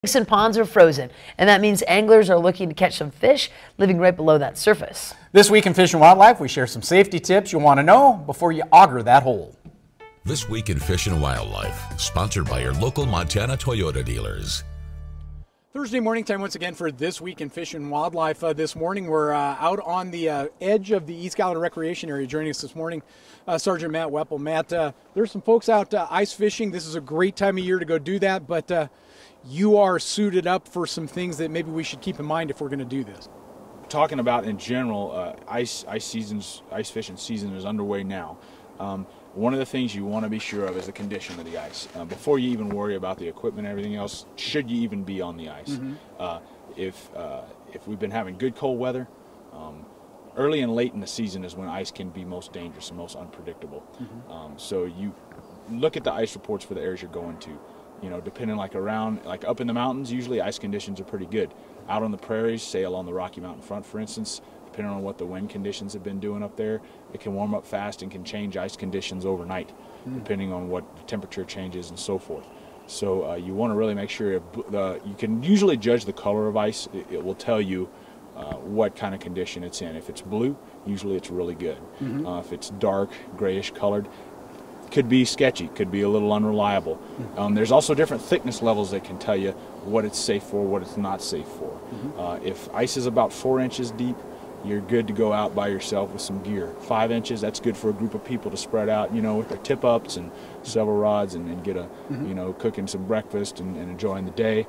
Lakes and ponds are frozen, and that means anglers are looking to catch some fish living right below that surface. This week in Fish and Wildlife, we share some safety tips you'll want to know before you auger that hole. This week in Fish and Wildlife, sponsored by your local Montana Toyota dealers. Thursday morning time once again for This Week in Fish and Wildlife. This morning we're out on the edge of the East Gallatin Recreation Area. Joining us this morning, Sergeant Matt Wemple. Matt, there's some folks out ice fishing. This is a great time of year to go do that, but you are suited up for some things that maybe we should keep in mind if we're going to do this. Talking about in general, ice fishing season is underway now. One of the things you want to be sure of is the condition of the ice. Before you even worry about the equipment and everything else, should you even be on the ice. If we've been having good cold weather, early and late in the season is when ice can be most dangerous and most unpredictable. So you look at the ice reports for the areas you're going to. You know, depending like up in the mountains, usually ice conditions are pretty good. Out on the prairies, say along the Rocky Mountain front, for instance, depending on what the wind conditions have been doing up there, it can warm up fast and can change ice conditions overnight, depending on what the temperature changes and so forth. So you want to really make sure you can usually judge the color of ice. It will tell you what kind of condition it's in. If it's blue, usually it's really good. If it's dark, grayish colored, could be sketchy, could be a little unreliable. There's also different thickness levels that can tell you what it's safe for, what it's not safe for. If ice is about 4 inches deep, you're good to go out by yourself with some gear. 5 inches, that's good for a group of people to spread out, you know, with their tip-ups and several rods and get a, you know, cooking some breakfast and enjoying the day.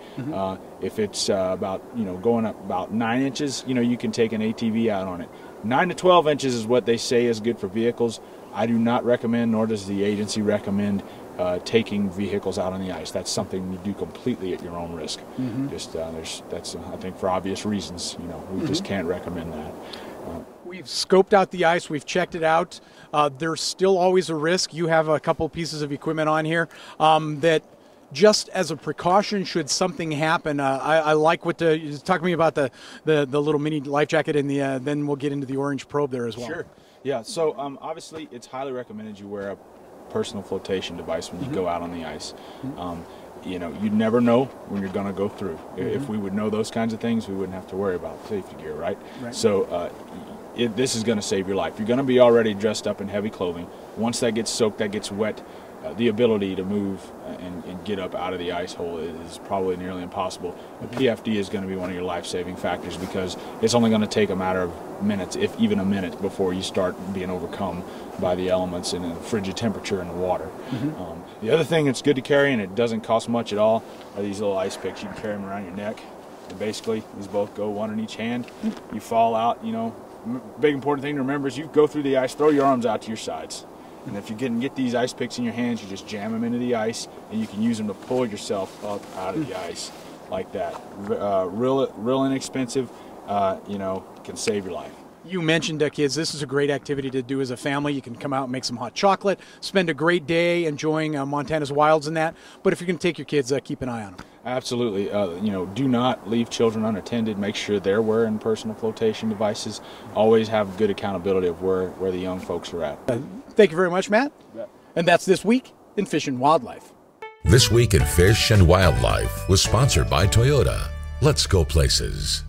If it's about, you know, going up about 9 inches, you know, you can take an ATV out on it. 9 to 12 inches is what they say is good for vehicles. I do not recommend, nor does the agency recommend, taking vehicles out on the ice. That's something you do completely at your own risk. That's I think for obvious reasons. You know, we just can't recommend that. We've scoped out the ice. We've checked it out. There's still always a risk. You have a couple pieces of equipment on here that, just as a precaution, should something happen. I like what talk to me about the little mini life jacket and the then we'll get into the orange probe there as well. Sure. Yeah. So obviously, it's highly recommended you wear a personal flotation device when you go out on the ice. You know, you never know when you're going to go through. If we would know those kinds of things, we wouldn't have to worry about safety gear, right? So this is going to save your life. You're going to be already dressed up in heavy clothing. Once that gets soaked, that gets wet, the ability to move and get up out of the ice hole is probably nearly impossible. The PFD is going to be one of your life-saving factors because it's only going to take a matter of minutes, if even a minute, before you start being overcome by the elements and the frigid temperature in the water. The other thing that's good to carry, and it doesn't cost much at all, are these little ice picks. You can carry them around your neck. And basically, these both go one in each hand. You fall out, you know, big important thing to remember is you go through the ice, throw your arms out to your sides. And if you get these ice picks in your hands, you just jam them into the ice, and you can use them to pull yourself up out of the ice like that. Real inexpensive, you know, can save your life. You mentioned, kids, this is a great activity to do as a family. You can come out and make some hot chocolate, spend a great day enjoying Montana's wilds and that. But if you're going to take your kids, keep an eye on them. Absolutely. You know, do not leave children unattended. Make sure they're wearing personal flotation devices. Always have good accountability of where the young folks are at. Thank you very much, Matt. And that's This Week in Fish and Wildlife. This Week in Fish and Wildlife was sponsored by Toyota. Let's go places.